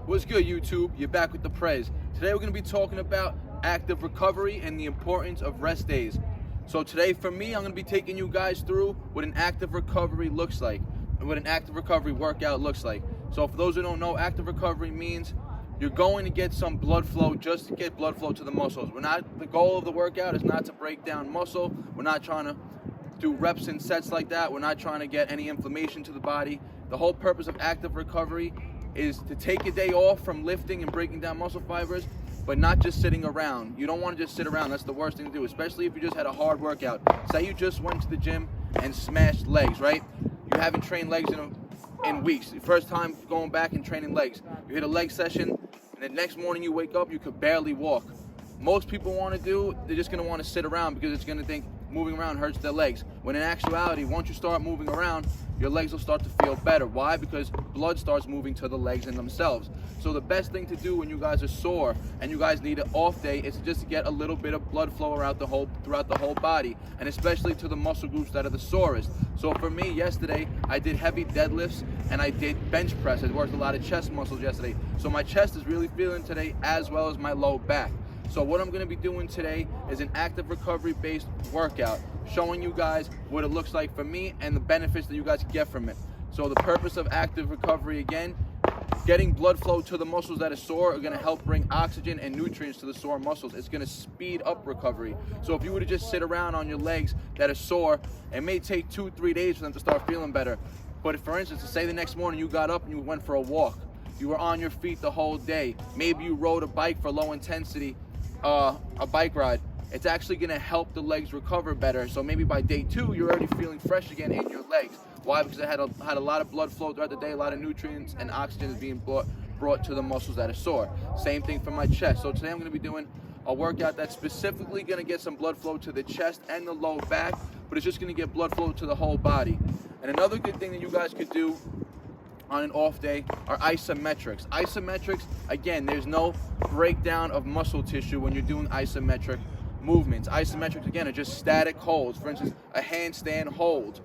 What's good, YouTube? You're back with the Prez. Today we're going to be talking about active recovery and the importance of rest days. So today for me, I'm going to be taking you guys through what an active recovery looks like, and what an active recovery workout looks like. So for those who don't know, active recovery means you're going to get some blood flow, just to get blood flow to the muscles. The goal of the workout is not to break down muscle. We're not trying to do reps and sets like that. We're not trying to get any inflammation to the body. The whole purpose of active recovery is to take a day off from lifting and breaking down muscle fibers, but not just sitting around. You don't want to just sit around. That's the worst thing to do, especially if you just had a hard workout. Say you just went to the gym and smashed legs, right? You haven't trained legs in weeks. The first time going back and training legs. You hit a leg session, and the next morning you wake up, you could barely walk. Most people want to do, they're just going to want to sit around because it's going to think moving around hurts their legs. When in actuality, once you start moving around, your legs will start to feel better. Why? Because blood starts moving to the legs in themselves. So the best thing to do when you guys are sore and you guys need an off day is to just get a little bit of blood flow throughout the whole body, and especially to the muscle groups that are the sorest. So for me, yesterday, I did heavy deadlifts and I did bench press. I worked a lot of chest muscles yesterday. So my chest is really feeling today, as well as my low back. So what I'm going to be doing today is an active recovery based workout, showing you guys what it looks like for me and the benefits that you guys get from it. So the purpose of active recovery, again, getting blood flow to the muscles that are sore are going to help bring oxygen and nutrients to the sore muscles. It's going to speed up recovery. So if you were to just sit around on your legs that are sore, it may take 2-3 days for them to start feeling better. But if, for instance, say the next morning you got up and you went for a walk, you were on your feet the whole day, maybe you rode a bike for low intensity, a bike ride, it's actually going to help the legs recover better. So maybe by day 2 you're already feeling fresh again in your legs. Why? Because it had a lot of blood flow throughout the day, a lot of nutrients and oxygen is being brought to the muscles that are sore. Same thing for my chest. So today I'm going to be doing a workout that's specifically going to get some blood flow to the chest and the low back, but it's just going to get blood flow to the whole body. And another good thing that you guys could do on an off day are isometrics. Isometrics, again, there's no breakdown of muscle tissue when you're doing isometric movements. Isometrics, again, are just static holds. For instance, a handstand hold,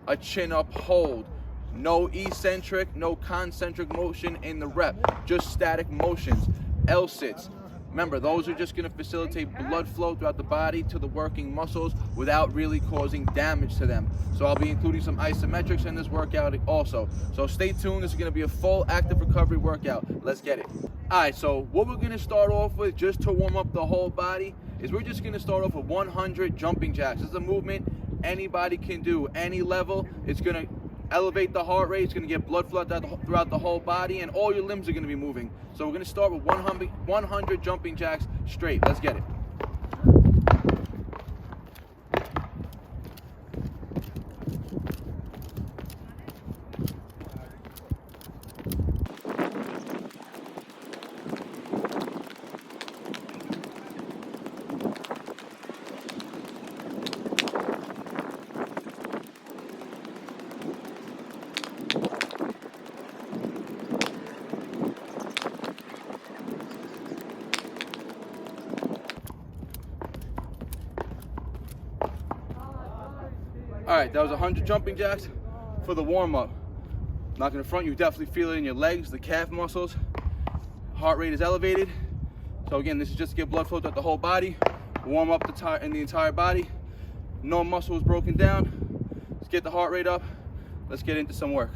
a chin-up hold. No eccentric, no concentric motion in the rep, just static motions. L-sits. Remember, those are just going to facilitate blood flow throughout the body to the working muscles without really causing damage to them. So I'll be including some isometrics in this workout also. So stay tuned. This is going to be a full active recovery workout. Let's get it. All right, so what we're going to start off with, just to warm up the whole body, is we're just going to start off with 100 jumping jacks. This is a movement anybody can do, any level. It's going to elevate the heart rate, it's going to get blood flow throughout the whole body, and all your limbs are going to be moving. So we're going to start with 100 jumping jacks straight. Let's get it. All right, that was 100 jumping jacks for the warm-up. Not gonna front, you definitely feel it in your legs, the calf muscles. Heart rate is elevated. So again, this is just to get blood flow throughout the whole body, warm up the entire body. No muscle is broken down. Let's get the heart rate up. Let's get into some work.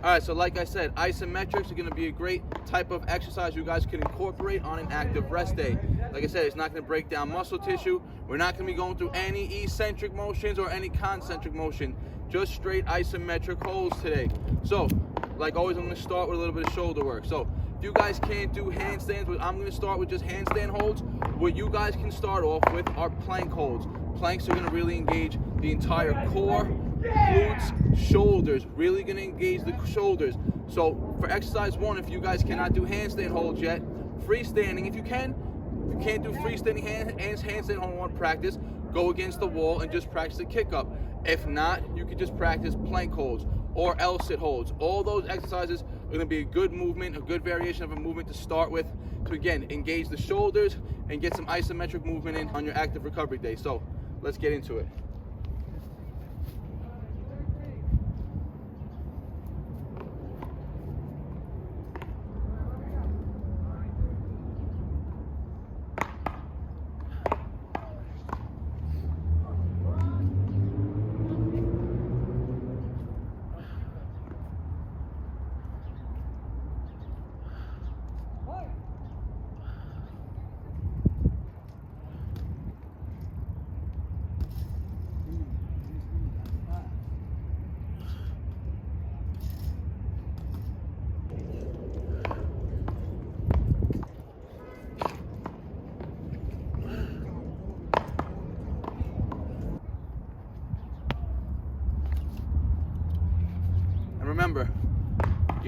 All right, so like I said, isometrics are gonna be a great type of exercise you guys can incorporate on an active rest day. Like I said, it's not gonna break down muscle tissue. We're not gonna be going through any eccentric motions or any concentric motion, just straight isometric holds today. So, like always, I'm gonna start with a little bit of shoulder work. So, if you guys can't do handstands, I'm gonna start with just handstand holds. What you guys can start off with are plank holds. Planks are gonna really engage the entire core, glutes, shoulders, really gonna engage the shoulders. So for exercise 1, if you guys cannot do handstand holds yet, freestanding, if you can't do freestanding handstand hold practice, go against the wall and just practice a kick up. If not, you could just practice plank holds or L-sit holds. All those exercises are gonna be a good movement, a good variation of a movement to start with, to again, engage the shoulders and get some isometric movement in on your active recovery day. So let's get into it.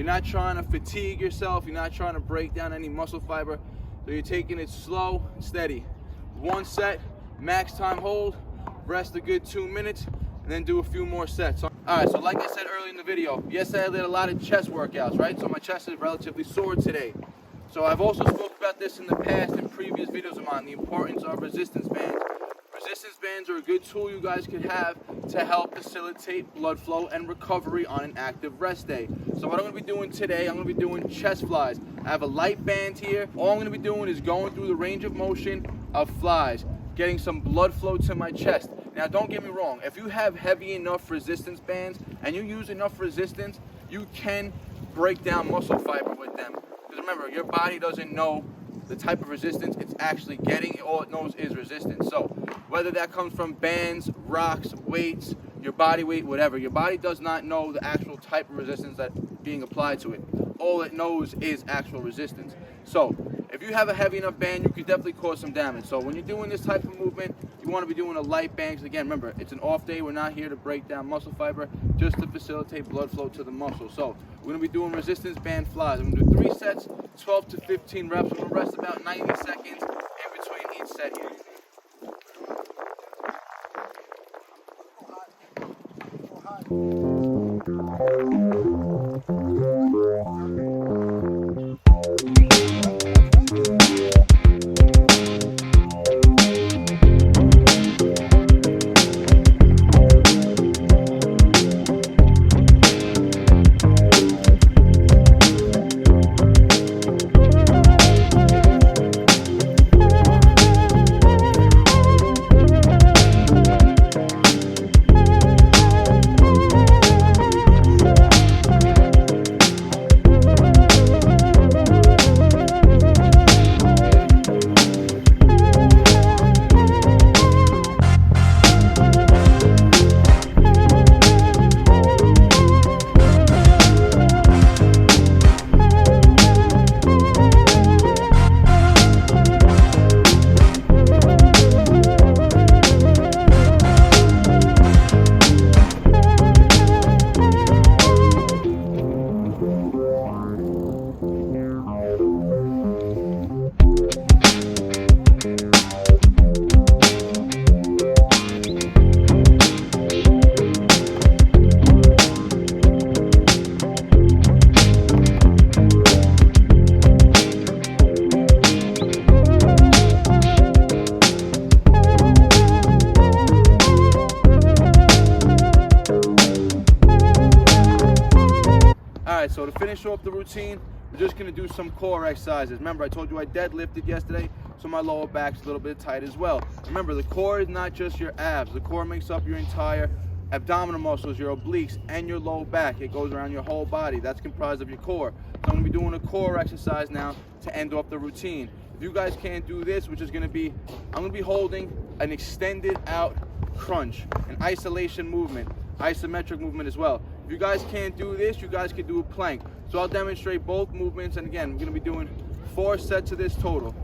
You're not trying to fatigue yourself. You're not trying to break down any muscle fiber. So you're taking it slow, steady. 1 set, max time hold, rest a good 2 minutes, and then do a few more sets. All right, so like I said earlier in the video, yesterday I did a lot of chest workouts, right? So my chest is relatively sore today. So I've also spoke about this in the past in previous videos of mine, the importance of resistance bands. Resistance bands are a good tool you guys could have to help facilitate blood flow and recovery on an active rest day. So what I'm going to be doing today, I'm going to be doing chest flies. I have a light band here. All I'm going to be doing is going through the range of motion of flies, getting some blood flow to my chest. Now don't get me wrong, if you have heavy enough resistance bands and you use enough resistance, you can break down muscle fiber with them. Because remember, your body doesn't know the type of resistance it's actually getting. All it knows is resistance. So whether that comes from bands, rocks, weights, your body weight, whatever, your body does not know the actual type of resistance that's being applied to it. All it knows is actual resistance. So if you have a heavy enough band, you could definitely cause some damage. So when you're doing this type of movement, you want to be doing a light band. Because again, remember, it's an off day. We're not here to break down muscle fiber, just to facilitate blood flow to the muscle. So we're going to be doing resistance band flies. I'm going to do 3 sets, 12 to 15 reps. I'm going to rest about 90 seconds in between each set here. Alright, so to finish off the routine, we're just going to do some core exercises. Remember, I told you I deadlifted yesterday, so my lower back's a little bit tight as well. Remember, the core is not just your abs. The core makes up your entire abdominal muscles, your obliques, and your low back. It goes around your whole body. That's comprised of your core. So I'm going to be doing a core exercise now to end off the routine. If you guys can't do this, which is going to be, I'm going to be holding an extended out crunch, an isolation movement, isometric movement as well. If you guys can't do this, you guys can do a plank. So I'll demonstrate both movements, and again, we're going to be doing 4 sets of this total.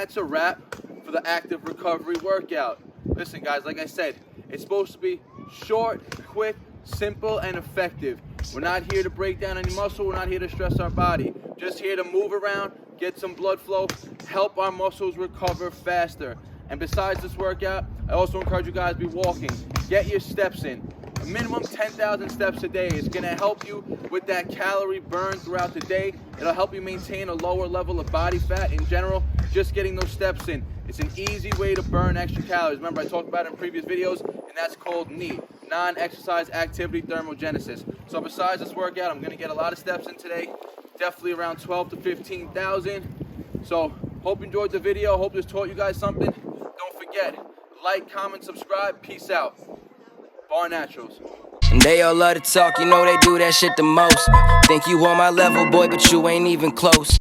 that's a wrap for the active recovery workout. Listen guys, like I said, it's supposed to be short, quick, simple, and effective. We're not here to break down any muscle, we're not here to stress our body. Just here to move around, get some blood flow, help our muscles recover faster. And besides this workout, I also encourage you guys to be walking. Get your steps in. A minimum 10,000 steps a day is gonna help you with that calorie burn throughout the day. It'll help you maintain a lower level of body fat in general, just getting those steps in. It's an easy way to burn extra calories. Remember, I talked about it in previous videos, and that's called NEAT, non-exercise activity thermogenesis. So besides this workout, I'm gonna get a lot of steps in today, definitely around 12 to 15,000. So hope you enjoyed the video, hope this taught you guys something. Don't forget, like, comment, subscribe, peace out. BARNATURALS. And they all love to talk, you know they do that shit the most. Think you on my level, boy, but you ain't even close.